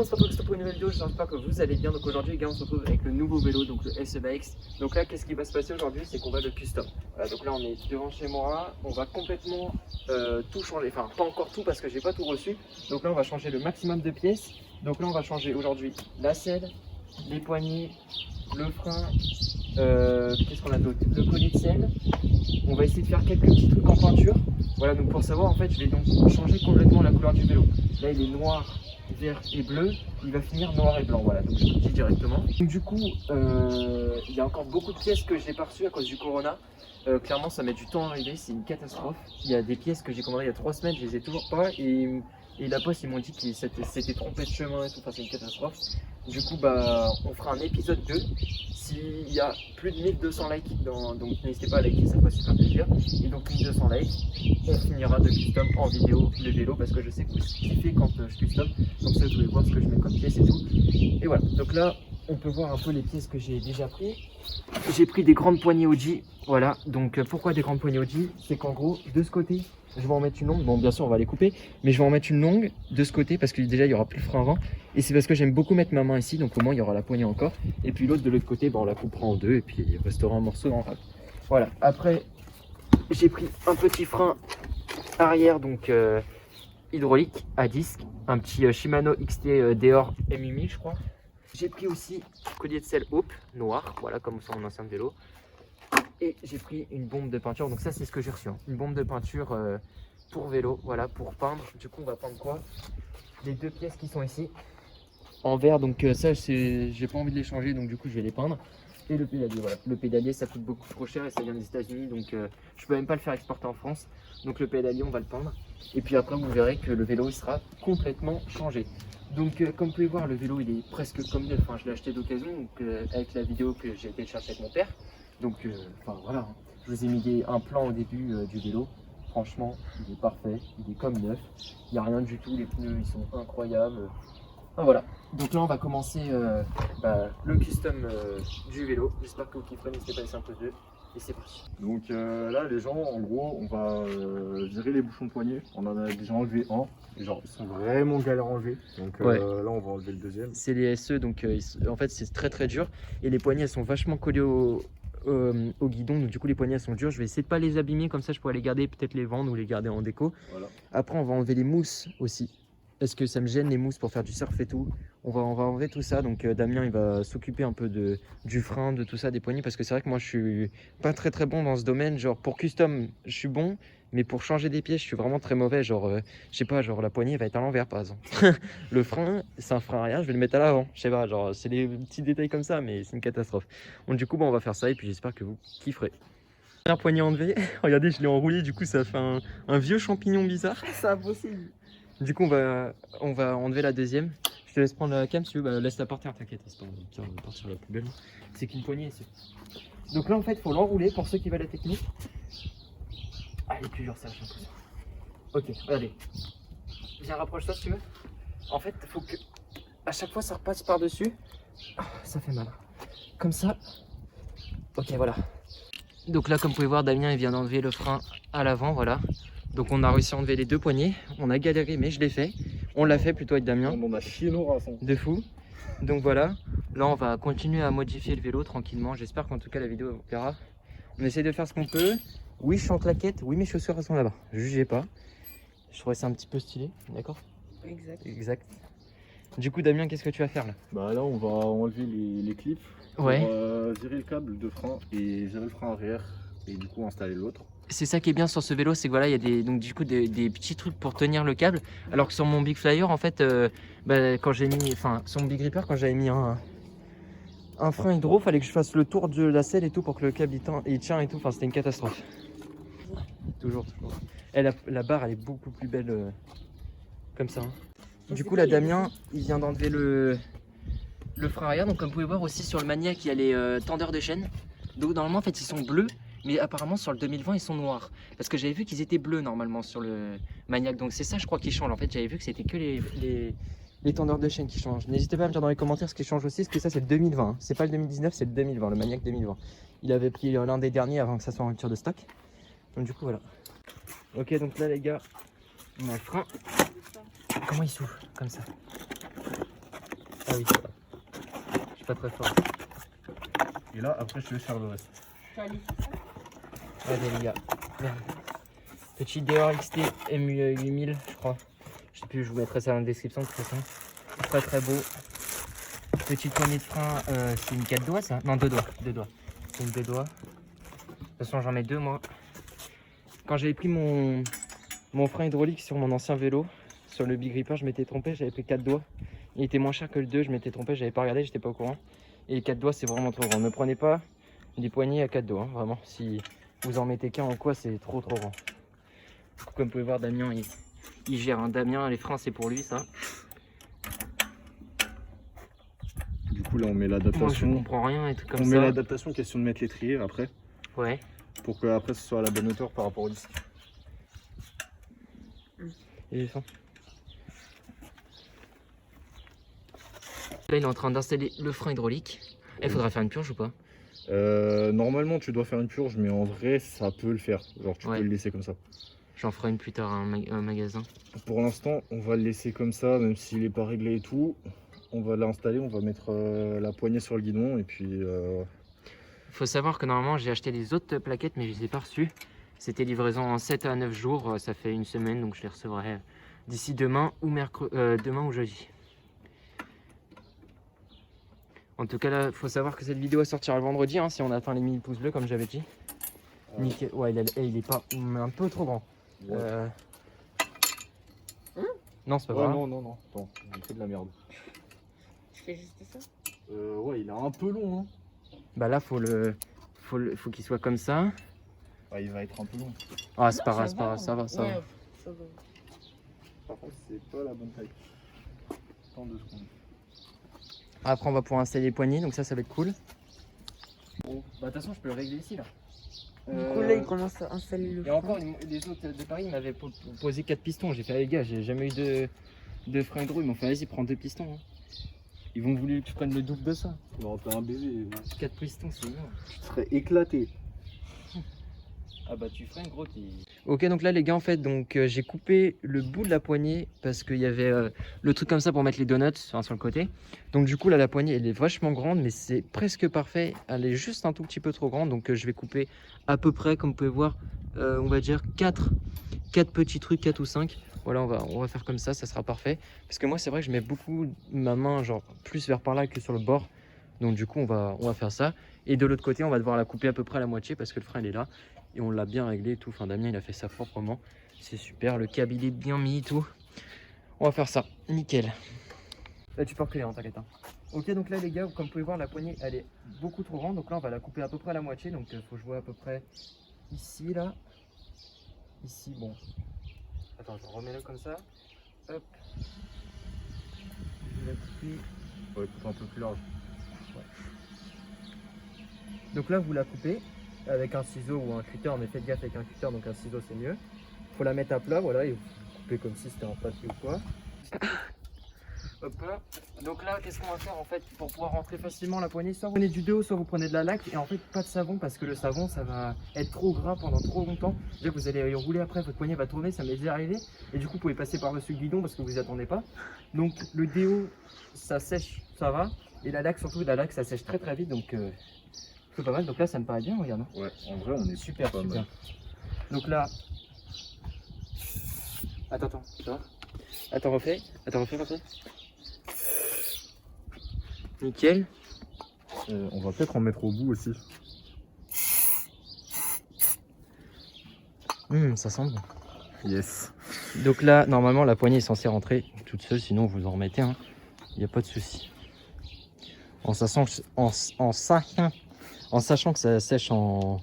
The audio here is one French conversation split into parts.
on se retrouve pour une nouvelle vidéo, j'espère que vous allez bien. Donc aujourd'hui les gars on se retrouve avec le nouveau vélo, donc le SEBX. Donc là qu'est-ce qui va se passer aujourd'hui, c'est qu'on va le custom. Voilà, donc là on est devant chez moi, on va complètement tout changer, enfin pas encore tout parce que j'ai pas tout reçu. Donc là on va changer le maximum de pièces. Donc là on va changer aujourd'hui la selle, les poignées, le frein, qu'est-ce qu'on a d'autre, le collier de selle. On va essayer de faire quelques petits trucs en peinture. Voilà, donc pour savoir en fait je vais donc changer complètement la couleur du vélo. Là il est noir, vert et bleu, il va finir noir et blanc, voilà, donc je vous le dis directement. Donc du coup, il y a encore beaucoup de pièces que je n'ai pas reçues à cause du corona. Clairement ça met du temps à arriver, c'est une catastrophe. Il y a des pièces que j'ai commandées il y a 3 semaines, je les ai toujours pas et la poste ils m'ont dit qu'ils s'étaient trompés de chemin et tout, enfin c'est une catastrophe. Du coup bah on fera un épisode 2. S'il y a plus de 1200 likes, donc n'hésitez pas à liker, ça ferait super plaisir. Et donc 1200 likes, on finira de custom en vidéo le vélo parce que je sais que vous kiffez quand je custom. Comme ça vous pouvez voir ce que je mets comme pièces et tout. Et voilà, donc là on peut voir un peu les pièces que j'ai déjà pris. J'ai pris des grandes poignées OG, voilà. Donc pourquoi des grandes poignées OG? C'est qu'en gros de ce côté je vais en mettre une longue, bon bien sûr on va les couper, mais je vais en mettre une longue de ce côté parce que déjà il n'y aura plus le frein avant. Et c'est parce que j'aime beaucoup mettre ma main ici, donc au moins il y aura la poignée encore. Et puis l'autre de l'autre côté, bah, on la coupera en deux et puis il restera un morceau en rade. Voilà, après j'ai pris un petit frein arrière, donc hydraulique à disque, un petit Shimano XT Deor M1000 je crois. J'ai pris aussi collier de selle Hope noir, voilà comme sur mon ancien vélo. Et j'ai pris une bombe de peinture, donc ça c'est ce que j'ai reçu, hein. Une bombe de peinture pour vélo, voilà, pour peindre. Du coup on va peindre quoi? Les deux pièces qui sont ici en vert, donc ça j'ai pas envie de les changer, donc du coup je vais les peindre. Et le pédalier, voilà, le pédalier ça coûte beaucoup trop cher et ça vient des États-Unis, donc je peux même pas le faire exporter en France. Donc le pédalier on va le peindre et puis après vous verrez que le vélo il sera complètement changé. Donc comme vous pouvez voir le vélo il est presque comme neuf, enfin je l'ai acheté d'occasion, donc avec la vidéo que j'ai été chercher avec mon père. Donc enfin voilà, hein. Je vous ai mis un plan au début du vélo. Franchement il est parfait, il est comme neuf, il n'y a rien du tout, les pneus ils sont incroyables. Ah, voilà, donc là on va commencer le custom du vélo. J'espère que vous kifferez, n'hésitez pas à laisser un pouce bleu et c'est parti. Donc là les gens en gros on va virer les bouchons de poignée. On en a déjà enlevé un, et genre ils sont vraiment galères à enlever. Donc Ouais. là on va enlever le deuxième. C'est les SE, donc en fait c'est très très dur et les poignées elles sont vachement collées au guidon, donc du coup les poignées elles sont dures. Je vais essayer de pas les abîmer, comme ça je pourrais les garder, peut-être les vendre ou les garder en déco. Voilà. Après on va enlever les mousses aussi. Est-ce que ça me gêne les mousses pour faire du surf et tout? On va enlever tout ça, donc Damien il va s'occuper un peu du frein, de tout ça, des poignées, parce que c'est vrai que moi je suis pas très bon dans ce domaine. Genre pour custom je suis bon, mais pour changer des pièces je suis vraiment très mauvais. Genre je sais pas, genre la poignée va être à l'envers par exemple. Le frein c'est un frein arrière, je vais le mettre à l'avant, je sais pas, genre c'est des petits détails comme ça, mais c'est une catastrophe. Donc du coup on va faire ça et puis j'espère que vous kifferez. Première poignée enlevée, regardez je l'ai enroulé, du coup ça fait un vieux champignon bizarre. C'est impossible. Du coup, on va enlever la deuxième. Je te laisse prendre la cam si tu veux. Bah, laisse-la par terre, t'inquiète. C'est pas on va partir la poubelle. C'est qu'une poignée ici. Donc là, en fait, il faut l'enrouler pour ceux qui veulent la technique. Allez, plus dur, ça, j'ai l'impression. Ok, regardez. Viens, rapproche-toi si tu veux. En fait, il faut que à chaque fois ça repasse par-dessus. Ah, ça fait mal. Comme ça. Ok, voilà. Donc là, comme vous pouvez voir, Damien il vient d'enlever le frein à l'avant, voilà. Donc on a réussi à enlever les deux poignées. On a galéré, mais je l'ai fait. On l'a fait plutôt avec Damien. On a chié nos races. De fou. Donc voilà. Là, on va continuer à modifier le vélo tranquillement. J'espère qu'en tout cas la vidéo vous plaira. On essaie de faire ce qu'on peut. Oui, je suis en claquette. Oui, mes chaussures elles sont là-bas. Jugez pas. Je trouvais ça un petit peu stylé. D'accord? Exact. Exact. Du coup, Damien, qu'est-ce que tu vas faire là? Bah là on va enlever les clips. Ouais. Pour virer le câble de frein et virer le frein arrière. Et du coup installer l'autre. C'est ça qui est bien sur ce vélo, c'est que voilà, il y a des petits trucs pour tenir le câble. Alors que sur mon Big Flyer, en fait, quand j'ai mis, enfin, sur mon Big Ripper, quand j'avais mis un frein hydro, fallait que je fasse le tour de la selle et tout pour que le câble il tient et tout. Enfin, c'était une catastrophe. Toujours. Et la barre, elle est beaucoup plus belle comme ça. Hein. Du coup, là, Damien, il vient d'enlever le frein arrière. Donc, comme vous pouvez voir aussi sur le Maniac, il y a les tendeurs de chaîne. Donc, normalement, en fait, ils sont bleus. Mais apparemment sur le 2020 ils sont noirs. Parce que j'avais vu qu'ils étaient bleus normalement sur le Maniac. Donc c'est ça je crois qui change. En fait j'avais vu que c'était que les tendeurs de chaîne qui changent. N'hésitez pas à me dire dans les commentaires ce qui change aussi. Parce que ça c'est le 2020. Hein. C'est pas le 2019, c'est le 2020. Le Maniac 2020. Il avait pris l'un des derniers avant que ça soit en rupture de stock. Donc du coup voilà. Ok donc là les gars, on a le frein. Comment il s'ouvre? Comme ça. Ah oui, ça va. Je suis pas très fort. Et là, après, je te laisse faire le reste. Regardez les gars. Merde. Petit Deore XT M8000, je crois. Je sais plus, je vous mettrai ça dans la description de toute façon. Très très beau. Petite poignée de frein, c'est une 4 doigts ça? Non, 2 doigts. 2 doigts. C'est une 2 doigts. De toute façon, j'en ai 2 moi. Quand j'avais pris mon frein hydraulique sur mon ancien vélo, sur le Big Ripper, je m'étais trompé, j'avais pris 4 doigts. Il était moins cher que le 2, je m'étais trompé, j'avais pas regardé, j'étais pas au courant. Et les 4 doigts, c'est vraiment trop grand. Ne prenez pas des poignées à 4 doigts, hein, vraiment. Si vous en mettez qu'un en quoi, c'est trop grand. Comme vous pouvez voir, Damien, il gère. Hein. Damien, les freins, c'est pour lui, ça. Du coup, là, on met Moi, je l'adaptation. comprends rien et tout comme On ça. met l'adaptation, question de mettre l'étrier après. Ouais. Pour que après ce soit à la bonne hauteur par rapport au disque. Et ça. Là, il est en train d'installer le frein hydraulique. Il faudra faire une purge ou pas? Normalement, tu dois faire une purge, mais en vrai, ça peut le faire. Genre, tu Ouais. peux le laisser comme ça. J'en ferai une plus tard à un magasin. Pour l'instant, on va le laisser comme ça, même s'il n'est pas réglé et tout. On va l'installer, on va mettre la poignée sur le guidon et puis. Faut savoir que normalement, j'ai acheté des autres plaquettes, mais je les ai pas reçues. C'était livraison en 7 à 9 jours. Ça fait une semaine, donc je les recevrai d'ici demain ou demain ou jeudi. En tout cas, là, faut savoir que cette vidéo sortira le vendredi, hein, si on atteint les 1000 pouces bleus, comme j'avais dit. Nickel. Ouais, il est pas un peu trop grand. Ouais. Non, c'est pas Ouais, grave. non. Attends, j'ai fait de la merde. Tu fais juste ça? Ouais, il est un peu long. Hein. Bah là, faut qu'il soit comme ça. Ouais, il va être un peu long. Ah, c'est pas grave, c'est pas grave, ça va, ça va. Ouais, ça va. Par contre, c'est pas la bonne taille. Attends 2 secondes. Après, on va pouvoir installer les poignées, donc ça va être cool. Bon, bah de toute façon, je peux le régler ici là. Du coup, là, il commence à installer le Et encore, les autres de Paris m'avaient posé 4 pistons. J'ai fait, les gars, j'ai jamais eu de frein hydro. Ils m'ont fait, vas-y, prends 2 pistons. Hein. Ils vont vouloir que tu prennes le double de ça. Non, t'as un baiser. 4 pistons, c'est énorme. Tu serais éclaté. Ah bah tu freines gros. Ok, donc là les gars, en fait, donc j'ai coupé le bout de la poignée parce qu'il y avait le truc comme ça pour mettre les donuts enfin, sur le côté. Donc du coup là la poignée elle est vachement grande, mais c'est presque parfait. Elle est juste un tout petit peu trop grande, donc je vais couper à peu près, comme vous pouvez voir, on va dire 4 petits trucs, 4 ou 5. Voilà, on va faire comme ça sera parfait. Parce que moi c'est vrai que je mets beaucoup ma main genre plus vers par là que sur le bord. Donc du coup on va faire ça. Et de l'autre côté on va devoir la couper à peu près à la moitié parce que le frein il est là. Et on l'a bien réglé et tout. Enfin, Damien il a fait ça proprement. C'est super. Le câble il est bien mis et tout. On va faire ça. Nickel. Là tu peux reculer, hein, t'inquiète. Hein. Ok, donc là les gars, comme vous pouvez voir, la poignée elle est beaucoup trop grande. Donc là on va la couper à peu près à la moitié. Donc faut que je vois à peu près ici là. Ici, bon. Attends, je remets-le comme ça. Hop. Je vais la couper. Ouais, c'est un peu plus large. Donc là vous la coupez avec un ciseau ou un cutter, mais faites gaffe avec un cutter, donc un ciseau c'est mieux. Faut la mettre à plat, voilà, et vous coupez comme si c'était en papier ou quoi. Hop là. Donc là, qu'est-ce qu'on va faire en fait pour pouvoir rentrer facilement la poignée? Soit vous prenez du déo, soit vous prenez de la laque, et en fait pas de savon parce que le savon ça va être trop gras pendant trop longtemps. C'est-à-dire que vous allez rouler après, votre poignet va tourner, ça m'est déjà arrivé, et du coup vous pouvez passer par-dessus le guidon parce que vous y attendez pas. Donc le déo ça sèche, ça va, et la laque surtout, la laque ça sèche très très vite, donc c'est pas mal. Donc là ça me paraît bien, regarde. Ouais, en vrai, on est Super, pas super. mal. Donc là. Attends, ça va? Attends, refais. Nickel. On va peut-être en mettre au bout aussi. Ça sent bon. Yes. Donc là, normalement, la poignée est censée rentrer toute seule, sinon vous en remettez un. Il n'y a pas de souci. En sachant que ça sèche en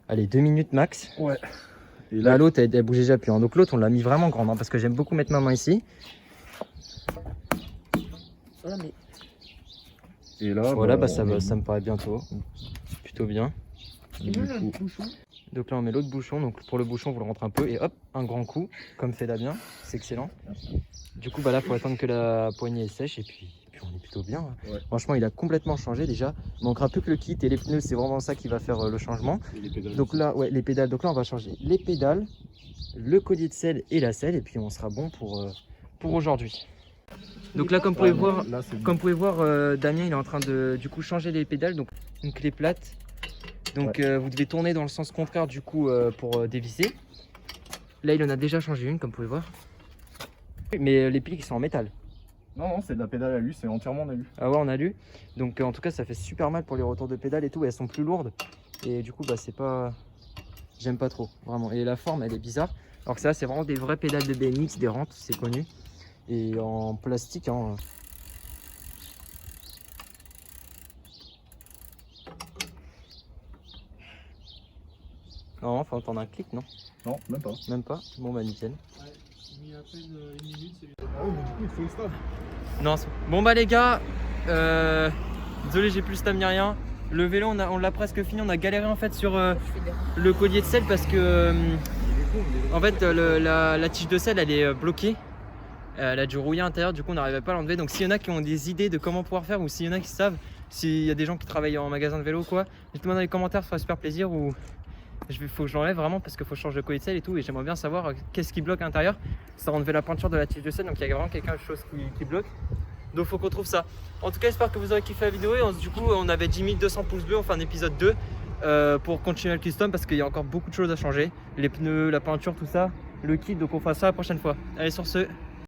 allez, 2 minutes max. Ouais. Et Là, là, l'autre, elle bougeait déjà plus. Hein. Donc l'autre, on l'a mis vraiment grande, hein, parce que j'aime beaucoup mettre ma main ici. Ouais, mais et là, Voilà, bah, on ça met- me paraît plutôt bien. c'est bon, le bouchon. Donc là on met l'autre bouchon, donc pour le bouchon vous le rentrez un peu et hop, un grand coup, comme fait Damien, c'est excellent. Du coup bah là faut attendre que la poignée est sèche et puis on est plutôt bien. Hein. Ouais. Franchement il a complètement changé déjà, il manquera plus que le kit et les pneus, c'est vraiment ça qui va faire le changement. et les pédales Donc aussi. là ouais les pédales, donc là on va changer les pédales, le collier de selle et la selle et puis on sera bon pour aujourd'hui. Donc là, comme vous pouvez voir, Là, c'est comme vous pouvez voir, Damien il est en train de du coup changer les pédales, donc une clé plate. Donc vous devez tourner dans le sens contraire du coup pour dévisser. Là il en a déjà changé une comme vous pouvez voir. Mais les piles ils sont en métal. Non, non, c'est de la pédale à alu, c'est entièrement en alu. Ah ouais on a lu. Donc en tout cas ça fait super mal pour les retours de pédales et tout, elles sont plus lourdes. Et du coup bah c'est pas... J'aime pas trop, vraiment. Et la forme elle est bizarre. Alors que ça c'est vraiment des vraies pédales de BMX, des rentes, c'est connu. Et en plastique, hein. Non, faut entendre un clic, non? Non, même pas. Même pas? Bon bah nickel. mis à peine une minute, c'est Ah oui, mais du coup, il faut le stade. Non, bon bah les gars, désolé j'ai plus le stam ni rien. Le vélo on l'a presque fini, on a galéré en fait sur le collier de selle parce que en fait la tige de selle elle est bloquée. Elle a du rouillé à l'intérieur, du coup on n'arrivait pas à l'enlever. Donc s'il y en a qui ont des idées de comment pouvoir faire ou s'il y en a qui savent, s'il y a des gens qui travaillent en magasin de vélo ou quoi, dites-moi dans les commentaires, ça ferait super plaisir. Ou faut que je l'enlève vraiment parce qu'il faut changer le collier de selle et tout. Et j'aimerais bien savoir qu'est-ce qui bloque à l'intérieur. Ça enlever la peinture de la tige de selle, donc il y a vraiment quelque chose qui bloque. Donc faut qu'on trouve ça. En tout cas j'espère que vous aurez kiffé la vidéo. Et du coup on avait 10 200 pouces bleus, on fait un épisode 2 pour continuer le custom parce qu'il y a encore beaucoup de choses à changer. Les pneus, la peinture, tout ça, le kit, donc on fera ça la prochaine fois. Allez sur ce.